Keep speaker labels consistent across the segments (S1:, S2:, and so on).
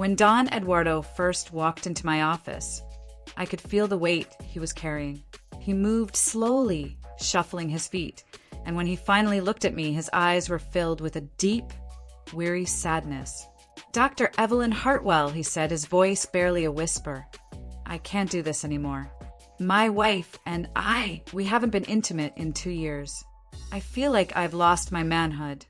S1: When Don Eduardo first walked into my office, I could feel the weight he was carrying. He moved slowly, shuffling his feet, and when he finally looked at me, his eyes were filled with a deep, weary sadness. "Dr. Evelyn Hartwell," he said, his voice barely a whisper. "I can't do this anymore. My wife and we haven't been intimate in 2 years. I feel like I've lost my manhood."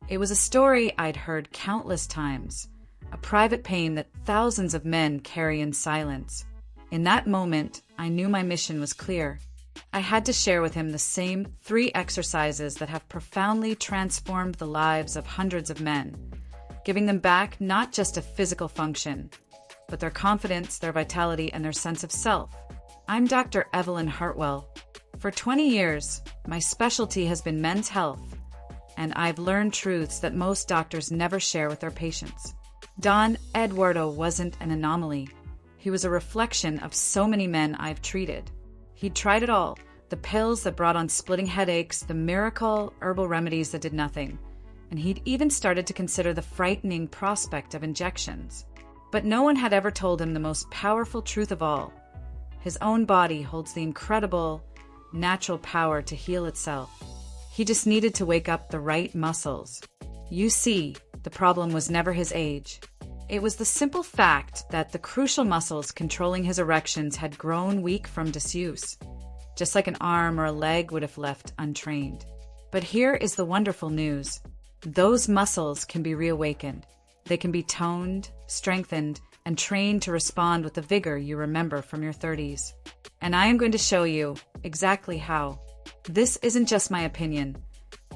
S1: It was a story I'd heard countless times, a private pain that thousands of men carry in silence. In that moment, I knew my mission was clear. I had to share with him the same 3 exercises that have profoundly transformed the lives of hundreds of men, giving them back not just a physical function, but their confidence, their vitality, and their sense of self. I'm Dr. Evelyn Hartwell. For 20 years, my specialty has been men's health, and I've learned truths that most doctors never share with their patients. Don Eduardo wasn't an anomaly. He was a reflection of so many men I've treated. He'd tried it all, the pills that brought on splitting headaches, the miracle herbal remedies that did nothing, and he'd even started to consider the frightening prospect of injections. But no one had ever told him the most powerful truth of all. His own body holds the incredible, natural power to heal itself. He just needed to wake up the right muscles. You see, the problem was never his age. It was the simple fact that the crucial muscles controlling his erections had grown weak from disuse, just like an arm or a leg would have left untrained. But here is the wonderful news. Those muscles can be reawakened. They can be toned, strengthened, and trained to respond with the vigor you remember from your 30s. And I am going to show you exactly how. This isn't just my opinion.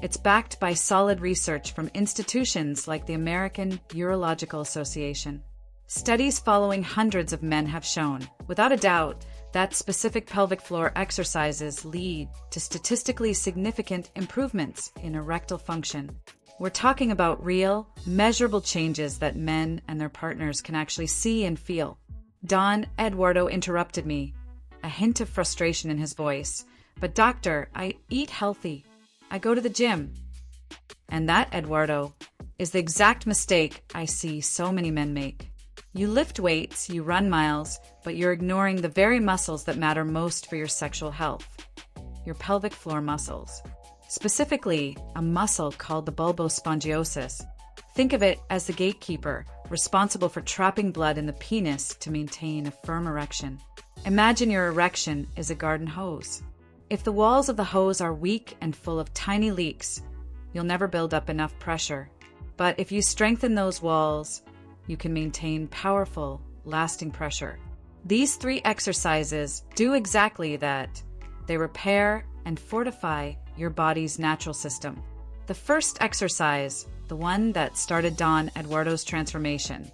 S1: It's backed by solid research from institutions like the American Urological Association. Studies following hundreds of men have shown, without a doubt, that specific pelvic floor exercises lead to statistically significant improvements in erectile function. We're talking about real, measurable changes that men and their partners can actually see and feel. Don Eduardo interrupted me, a hint of frustration in his voice. "But doctor, I eat healthy. I go to the gym." And that, Eduardo, is the exact mistake I see so many men make. You lift weights, you run miles, but you're ignoring the very muscles that matter most for your sexual health. Your pelvic floor muscles. Specifically, a muscle called the bulbospongiosus. Think of it as the gatekeeper, responsible for trapping blood in the penis to maintain a firm erection. Imagine your erection is a garden hose. If the walls of the hose are weak and full of tiny leaks, you'll never build up enough pressure. But if you strengthen those walls, you can maintain powerful, lasting pressure. These 3 exercises do exactly that. They repair and fortify your body's natural system. The first exercise, the one that started Don Eduardo's transformation,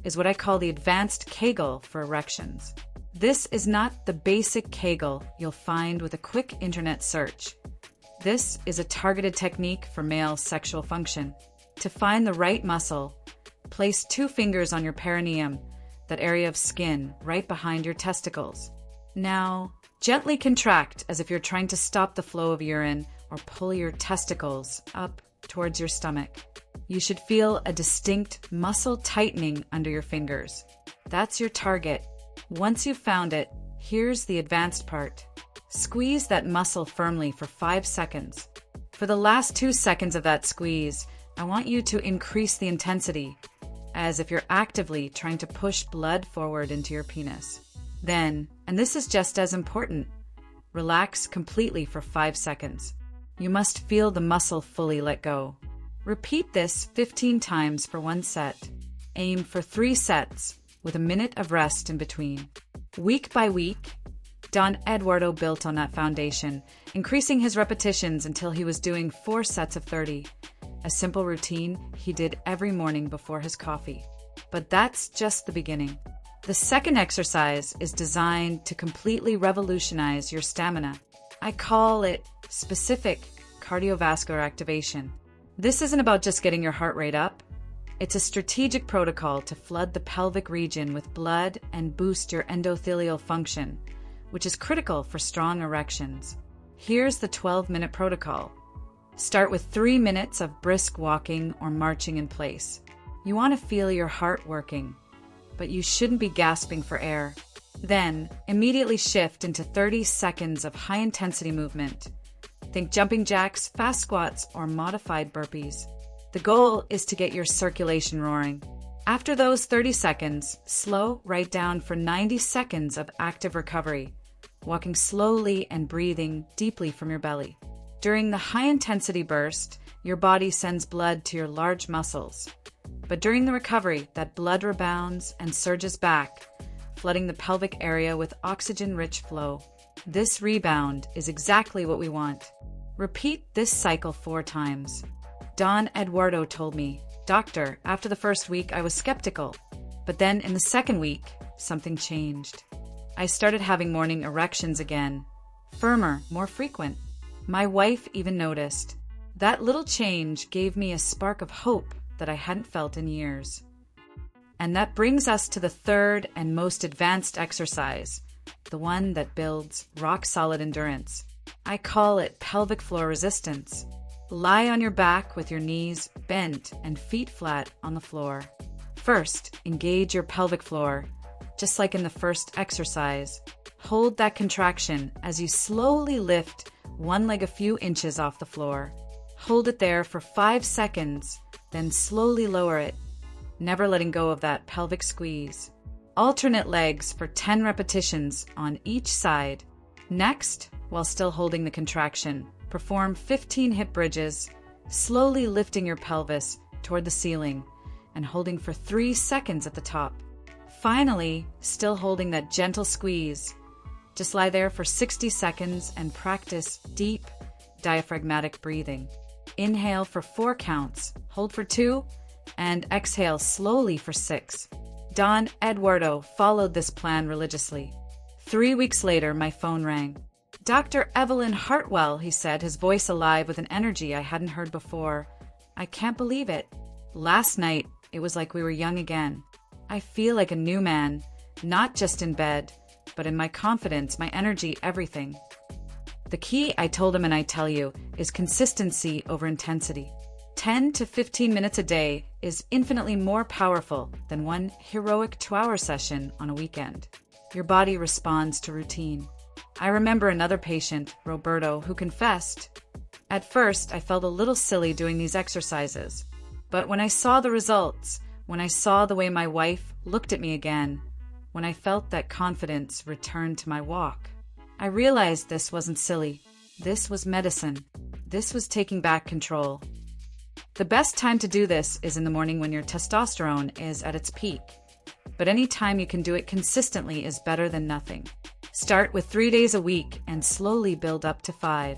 S1: is what I call the advanced kegel for erections. This is not the basic kegel you'll find with a quick internet search. This is a targeted technique for male sexual function. To find the right muscle, place 2 fingers on your perineum, that area of skin right behind your testicles. Now, gently contract as if you're trying to stop the flow of urine or pull your testicles up towards your stomach. You should feel a distinct muscle tightening under your fingers. That's your target. Once you've found it, here's the advanced part. Squeeze that muscle firmly for 5 seconds. For the last 2 seconds of that squeeze, I want you to increase the intensity, as if you're actively trying to push blood forward into your penis. Then, and this is just as important, relax completely for 5 seconds. You must feel the muscle fully let go. Repeat this 15 times for 1 set. Aim for 3 sets, with a minute of rest in between. Week by week, Don Eduardo built on that foundation, increasing his repetitions until he was doing 4 sets of 30, a simple routine he did every morning before his coffee. But that's just the beginning. The second exercise is designed to completely revolutionize your stamina. I call it specific cardiovascular activation. This isn't about just getting your heart rate up. It's a strategic protocol to flood the pelvic region with blood and boost your endothelial function, which is critical for strong erections. Here's the 12-minute protocol. Start with 3 minutes of brisk walking or marching in place. You want to feel your heart working, but you shouldn't be gasping for air. Then, immediately shift into 30 seconds of high-intensity movement. Think jumping jacks, fast squats, or modified burpees. The goal is to get your circulation roaring. After those 30 seconds, slow right down for 90 seconds of active recovery, walking slowly and breathing deeply from your belly. During the high-intensity burst, your body sends blood to your large muscles. But during the recovery, that blood rebounds and surges back, flooding the pelvic area with oxygen-rich flow. This rebound is exactly what we want. Repeat this cycle 4 times. Don Eduardo told me, "Doctor, after the first week I was skeptical, but then in the second week, something changed. I started having morning erections again, firmer, more frequent. My wife even noticed. That little change gave me a spark of hope that I hadn't felt in years." And that brings us to the third and most advanced exercise, the one that builds rock-solid endurance. I call it pelvic floor resistance. Lie on your back with your knees bent and feet flat on the floor. First, engage your pelvic floor, just like in the first exercise. Hold that contraction as you slowly lift one leg a few inches off the floor. Hold it there for 5 seconds, then slowly lower it, never letting go of that pelvic squeeze. Alternate legs for 10 repetitions on each side. Next, while still holding the contraction, perform 15 hip bridges, slowly lifting your pelvis toward the ceiling and holding for 3 seconds at the top. Finally, still holding that gentle squeeze, just lie there for 60 seconds and practice deep, diaphragmatic breathing. Inhale for 4 counts, hold for 2, and exhale slowly for 6. Don Eduardo followed this plan religiously. 3 weeks later, my phone rang. "Dr. Drevelynhartwell," he said, his voice alive with an energy I hadn't heard before. "I can't believe it. Last night, it was like we were young again. I feel like a new man, not just in bed, but in my confidence, my energy, everything." The key, I told him and I tell you, is consistency over intensity. 10 to 15 minutes a day is infinitely more powerful than one heroic 2-hour session on a weekend. Your body responds to routine. I remember another patient, Roberto, who confessed, "At first, I felt a little silly doing these exercises. But when I saw the results, when I saw the way my wife looked at me again, when I felt that confidence return to my walk, I realized this wasn't silly. This was medicine. This was taking back control." The best time to do this is in the morning when your testosterone is at its peak. But any time you can do it consistently is better than nothing. Start with 3 days a week and slowly build up to 5.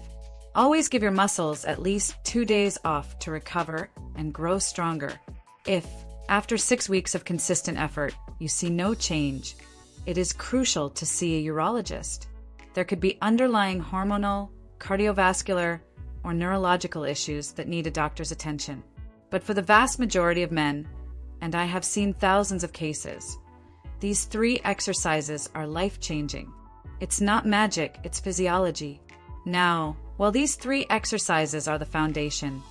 S1: Always give your muscles at least 2 days off to recover and grow stronger. If, after 6 weeks of consistent effort, you see no change, it is crucial to see a urologist. There could be underlying hormonal, cardiovascular, or neurological issues that need a doctor's attention. But for the vast majority of men, and I have seen thousands of cases, these 3 exercises are life-changing. It's not magic, it's physiology. Now, while these 3 exercises are the foundation,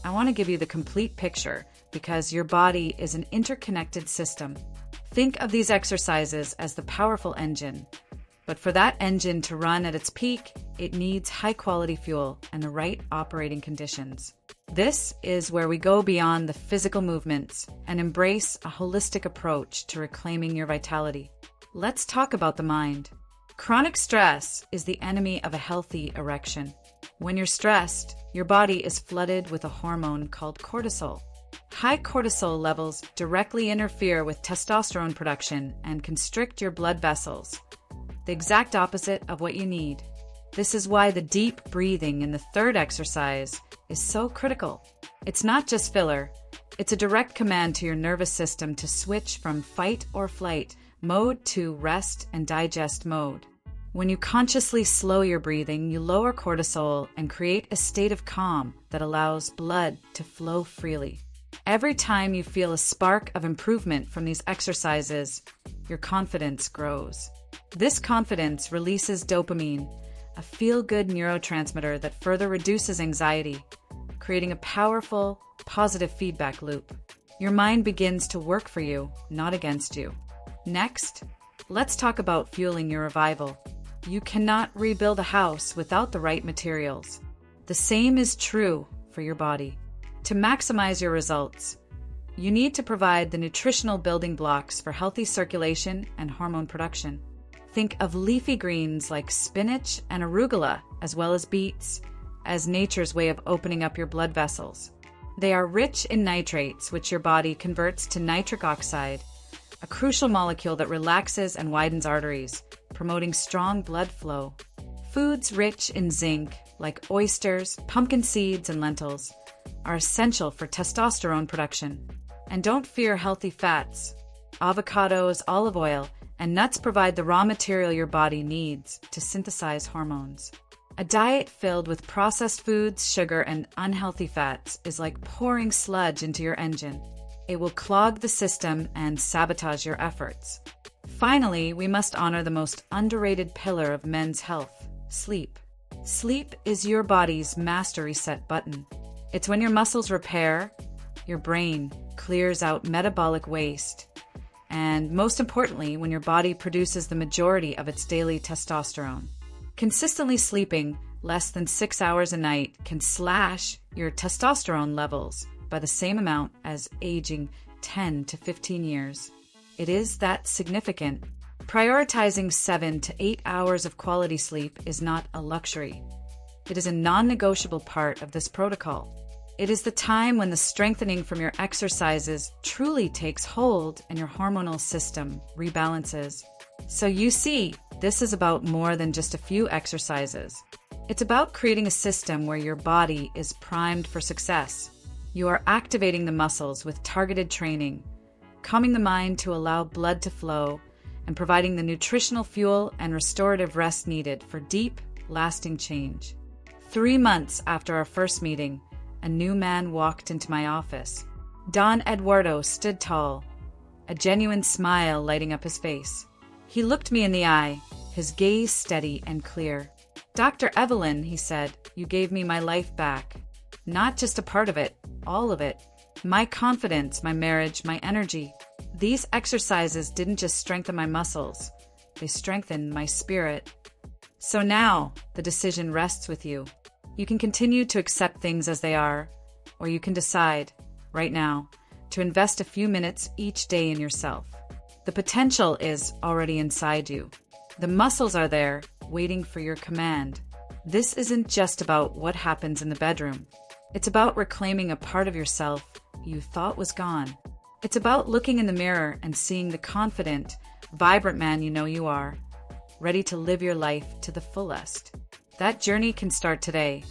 S1: I want to give you the complete picture because your body is an interconnected system. Think of these exercises as the powerful engine. But for that engine to run at its peak, it needs high-quality fuel and the right operating conditions. This is where we go beyond the physical movements and embrace a holistic approach to reclaiming your vitality. Let's talk about the mind. Chronic stress is the enemy of a healthy erection. When you're stressed, your body is flooded with a hormone called cortisol. High cortisol levels directly interfere with testosterone production and constrict your blood vessels, the exact opposite of what you need. This is why the deep breathing in the 3rd exercise is so critical. It's not just filler, it's a direct command to your nervous system to switch from fight or flight mode to rest and digest mode. When you consciously slow your breathing, you lower cortisol and create a state of calm that allows blood to flow freely. Every time you feel a spark of improvement from these exercises, your confidence grows. This confidence releases dopamine, a feel-good neurotransmitter that further reduces anxiety, creating a powerful, positive feedback loop. Your mind begins to work for you, not against you. Next, let's talk about fueling your revival. You cannot rebuild a house without the right materials. The same is true for your body. To maximize your results, you need to provide the nutritional building blocks for healthy circulation and hormone production. Think of leafy greens like spinach and arugula, as well as beets, as nature's way of opening up your blood vessels. They are rich in nitrates, which your body converts to nitric oxide, a crucial molecule that relaxes and widens arteries, promoting strong blood flow. Foods rich in zinc, like oysters, pumpkin seeds, and lentils, are essential for testosterone production. And don't fear healthy fats. Avocados, olive oil, and nuts provide the raw material your body needs to synthesize hormones. A diet filled with processed foods, sugar, and unhealthy fats is like pouring sludge into your engine. It will clog the system and sabotage your efforts. Finally, we must honor the most underrated pillar of men's health: sleep. Sleep is your body's master reset button. It's when your muscles repair, your brain clears out metabolic waste, and most importantly, when your body produces the majority of its daily testosterone. Consistently sleeping less than 6 hours a night can slash your testosterone levels by the same amount as aging 10 to 15 years. It is that significant. Prioritizing 7 to 8 hours of quality sleep is not a luxury. It is a non-negotiable part of this protocol. It is the time when the strengthening from your exercises truly takes hold and your hormonal system rebalances. So you see, this is about more than just a few exercises. It's about creating a system where your body is primed for success. You are activating the muscles with targeted training, calming the mind to allow blood to flow, and providing the nutritional fuel and restorative rest needed for deep, lasting change. 3 months after our first meeting, a new man walked into my office. Don Eduardo stood tall, a genuine smile lighting up his face. He looked me in the eye, his gaze steady and clear. "Dr. Evelyn," he said, "you gave me my life back. Not just a part of it, all of it. My confidence, my marriage, my energy. These exercises didn't just strengthen my muscles, they strengthened my spirit. So now, the decision rests with you. You can continue to accept things as they are, or you can decide, right now, to invest a few minutes each day in yourself. The potential is already inside you. The muscles are there, waiting for your command. This isn't just about what happens in the bedroom. It's about reclaiming a part of yourself you thought was gone. It's about looking in the mirror and seeing the confident, vibrant man you know you are, ready to live your life to the fullest. That journey can start today.